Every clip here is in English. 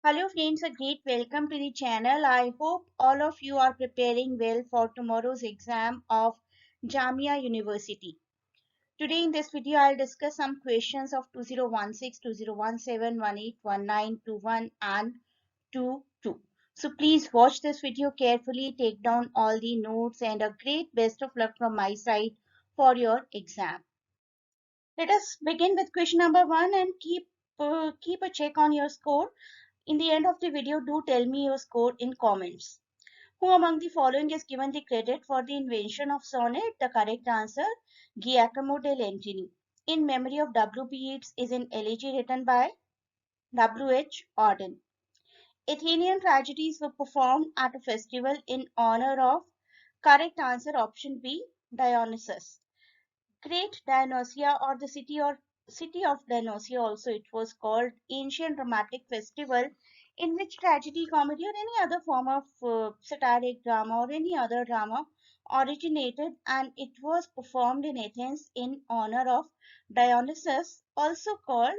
Hello friends, a great welcome to the channel. I hope all of you are preparing well for tomorrow's exam of JMI University. Today in this video, I'll discuss some questions of 2016, 2017, 18, 19, 21 and 22. So please watch this video carefully, take down all the notes and a great best of luck from my side for your exam. Let us begin with question number 1 and keep a check on your score. In the end of the video, do tell me your score in comments. Who among the following is given the credit for the invention of sonnet? The correct answer, Giacomo dell'Entini. In memory of W.B. Yeats is an elegy written by W.H. Auden. Athenian tragedies were performed at a festival in honor of, correct answer option B, Dionysus. Great Dionysia or the city of Dionysia also it was called, ancient dramatic festival in which tragedy, comedy or any other form of satiric drama or any other drama originated, and it was performed in Athens in honor of Dionysus, also called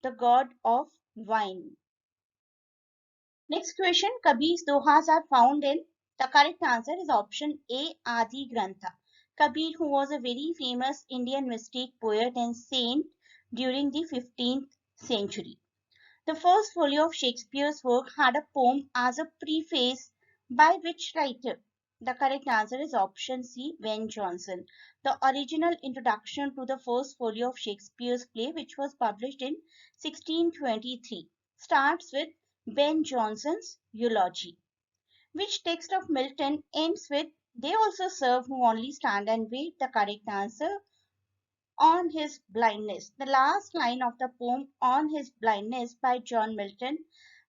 the god of wine. Next question, Kabir's dohas are found in, the correct answer is option A, Adi Grantha. Kabir, who was a very famous Indian mystic, poet and saint during the 15th century. The first folio of Shakespeare's work had a poem as a preface by which writer? The correct answer is option C, Ben Jonson. The original introduction to the first folio of Shakespeare's play, which was published in 1623, starts with Ben Jonson's eulogy. Which text of Milton ends with "They also serve who only stand and wait"? The correct answer, On His Blindness. The last line of the poem On His Blindness by John Milton,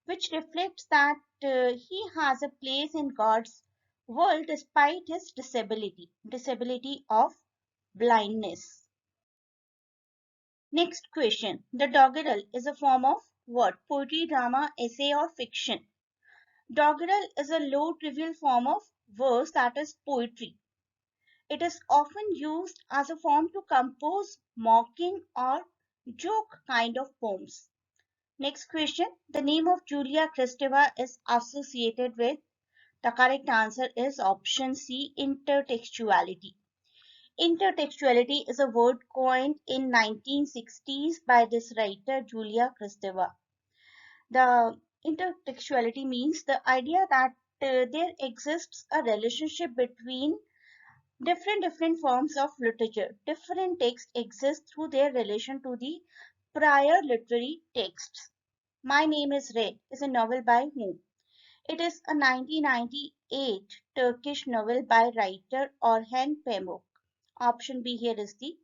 which reflects that he has a place in God's world despite his disability of blindness. Next question. The doggerel is a form of what? Poetry, drama, essay or fiction? Doggerel is a low trivial form of verse that is poetry. It is often used as a form to compose mocking or joke kind of poems. Next question. The name of Julia Kristeva is associated with, the correct answer is option C, intertextuality. Intertextuality is a word coined in 1960s by this writer Julia Kristeva. The intertextuality means the idea that there exists a relationship between different forms of literature. Different texts exist through their relation to the prior literary texts. My Name is Red is a novel by whom? It is a 1998 Turkish novel by writer Orhan Pamuk. Option B here is the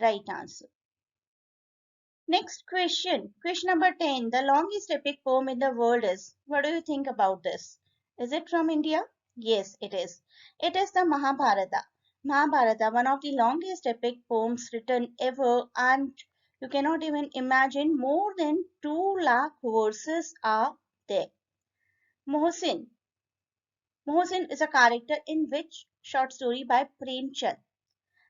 right answer. Next question. Question number 10. The longest epic poem in the world is, what do you think about this? Is it from India? Yes, it is. It is the Mahabharata. Mahabharata, one of the longest epic poems written ever, and you cannot even imagine more than 2 lakh verses are there. Mohsin. Mohsin is a character in which short story by Premchand?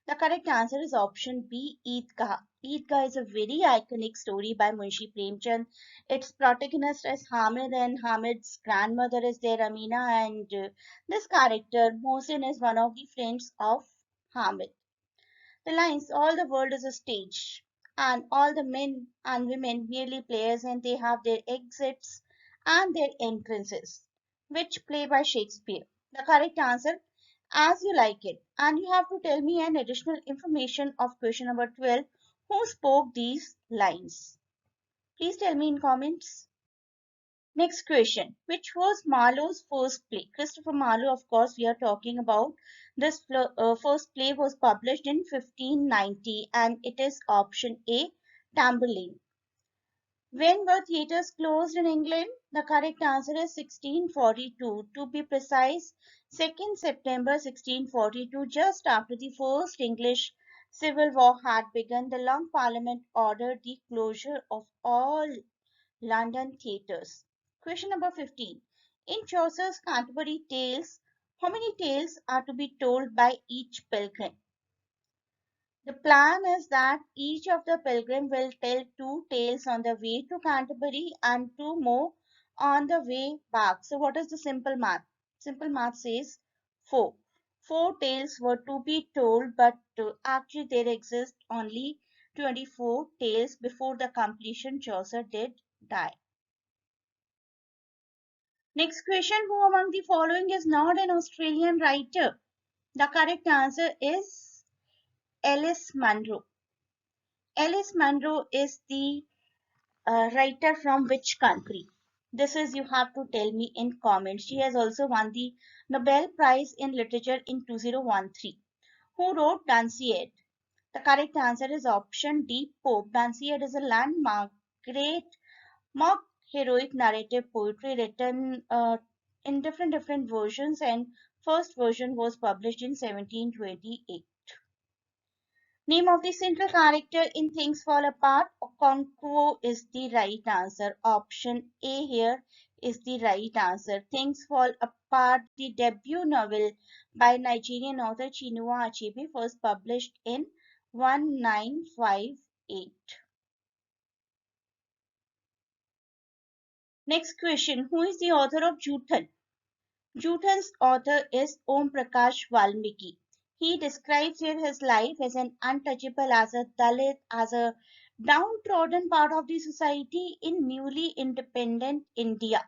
The correct answer is option B, Eidgah. Eidgah is a very iconic story by Munshi Premchand. Its protagonist is Hamid and Hamid's grandmother is there, Amina, and this character, Mohsin, is one of the friends of Hamid. The lines, all the world is a stage and all the men and women merely players and they have their exits and their entrances. Which play by Shakespeare? The correct answer, As You Like It. And you have to tell me an additional information of question number 12. Who spoke these lines? Please tell me in comments. Next question. Which was Marlowe's first play? Christopher Marlowe, of course, we are talking about. This first play was published in 1590 and it is option A, Tamburlaine. When were theatres closed in England? The correct answer is 1642. To be precise, 2nd September 1642, just after the First English Civil War had begun, the Long Parliament ordered the closure of all London theatres. Question number 15. In Chaucer's Canterbury Tales, how many tales are to be told by each pilgrim? The plan is that each of the pilgrim will tell 2 tales on the way to Canterbury and 2 more on the way back. So what is the simple math? Simple math says 4. 4 tales were to be told, but actually there exist only 24 tales before the completion. Chaucer did die. Next question, who among the following is not an Australian writer? The correct answer is Alice Munro. Alice Munro is the writer from which country? This is you have to tell me in comments. She has also won the Nobel Prize in Literature in 2013. Who wrote Dunciad? The correct answer is option D, Pope. Dunciad is a landmark, great mock heroic narrative poetry written in different versions, and first version was published in 1728. Name of the central character in Things Fall Apart. Okonkwo is the right answer. Option A here is the right answer. Things Fall Apart, the debut novel by Nigerian author Chinua Achebe, first published in 1958. Next question. Who is the author of Juthan? Juthan's author is Om Prakash Valmiki. He describes here his life as an untouchable, as a Dalit, as a downtrodden part of the society in newly independent India,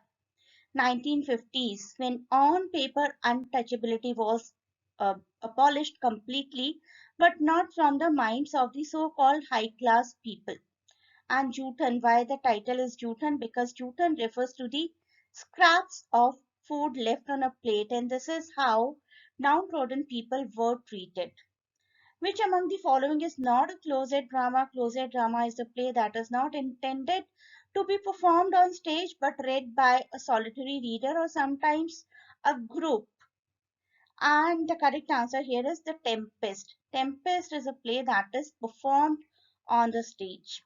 1950s, when on paper untouchability was abolished completely, but not from the minds of the so-called high-class people. And Juthan, why the title is Juthan? Because Juthan refers to the scraps of food left on a plate, and this is how downtrodden people were treated. Which among the following is not a closet drama? Closet drama is a play that is not intended to be performed on stage but read by a solitary reader or sometimes a group. And the correct answer here is The Tempest. Tempest is a play that is performed on the stage.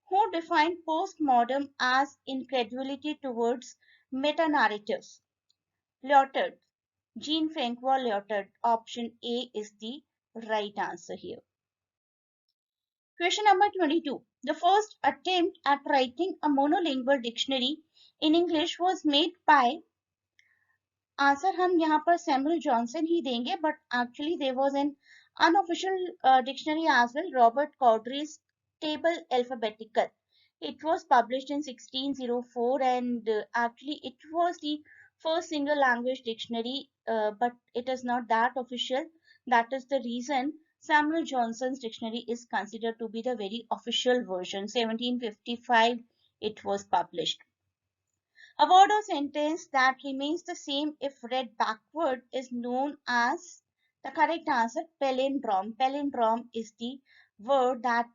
Who defined postmodern as incredulity towards meta-narratives? Lyotard. Jean-Francois Lyotard. Option A is the right answer here. Question number 22. The first attempt at writing a monolingual dictionary in English was made by, answer हम यहाँ पर Samuel Johnson ही देंगे but actually there was an unofficial dictionary as well, Robert Cowdery's Table Alphabetical. It was published in 1604 and actually it was the first single language dictionary, but it is not that official. That is the reason Samuel Johnson's dictionary is considered to be the very official version. 1755 it was published. A word or sentence that remains the same if read backward is known as, the correct answer, palindrome. Palindrome is the word that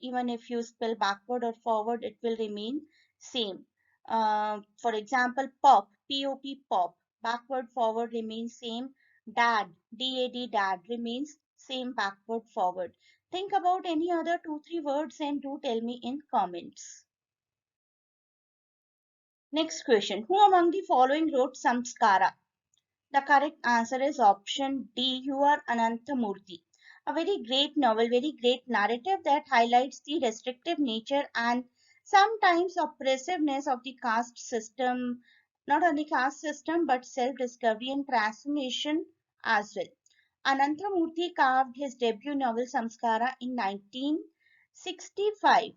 even if you spell backward or forward, it will remain same. For example, pop, P-O-P, pop. Backward, forward remains same. Dad, D-A-D, dad remains same backward, forward. Think about any other 2-3 words and do tell me in comments. Next question. Who among the following wrote Samskara? The correct answer is option D. You are Ananthamurthy. A very great novel, very great narrative that highlights the restrictive nature and sometimes oppressiveness of the caste system, not only caste system but self-discovery and transformation as well. Ananthamurthy carved his debut novel Samskara in 1965.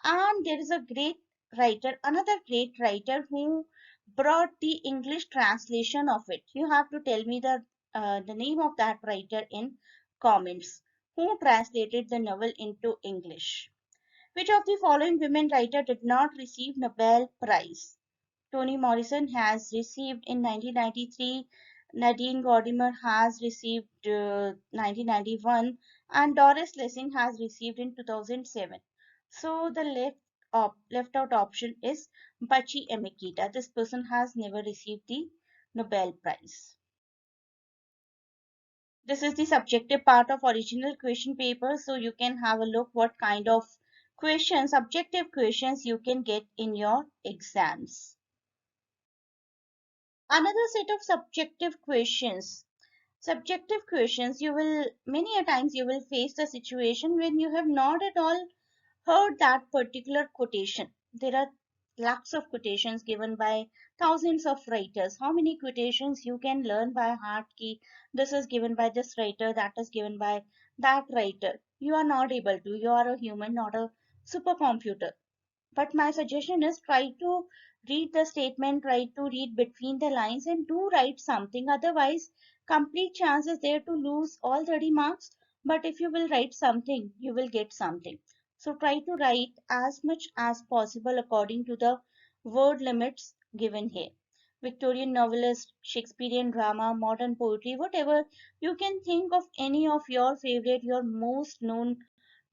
And there is a great writer, another great writer who brought the English translation of it. You have to tell me the name of that writer in comments. Who translated the novel into English? Which of the following women writer did not receive Nobel Prize? Toni Morrison has received in 1993, Nadine Gordimer has received 1991, and Doris Lessing has received in 2007. So the left out option is Bachi Emikita. This person has never received the Nobel Prize. This is the subjective part of original question paper, so you can have a look what kind of questions, subjective questions you can get in your exams. Another set of subjective questions. Subjective questions, you will many a times you will face the situation when you have not at all heard that particular quotation. There are lakhs of quotations given by thousands of writers. How many quotations you can learn by heart? Ki this is given by this writer, that is given by that writer. You are not able to. You are a human, not a supercomputer. But my suggestion is try to read the statement, try to read between the lines and do write something. Otherwise, complete chance is there to lose all 30 marks. But if you will write something, you will get something. So try to write as much as possible according to the word limits given here. Victorian novelist, Shakespearean drama, modern poetry, whatever you can think of any of your favorite, your most known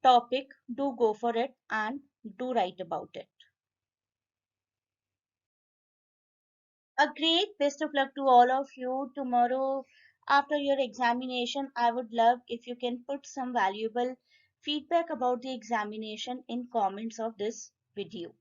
topic, do go for it and do write about it. A great best of luck to all of you tomorrow after your examination. I would love if you can put some valuable feedback about the examination in comments of this video.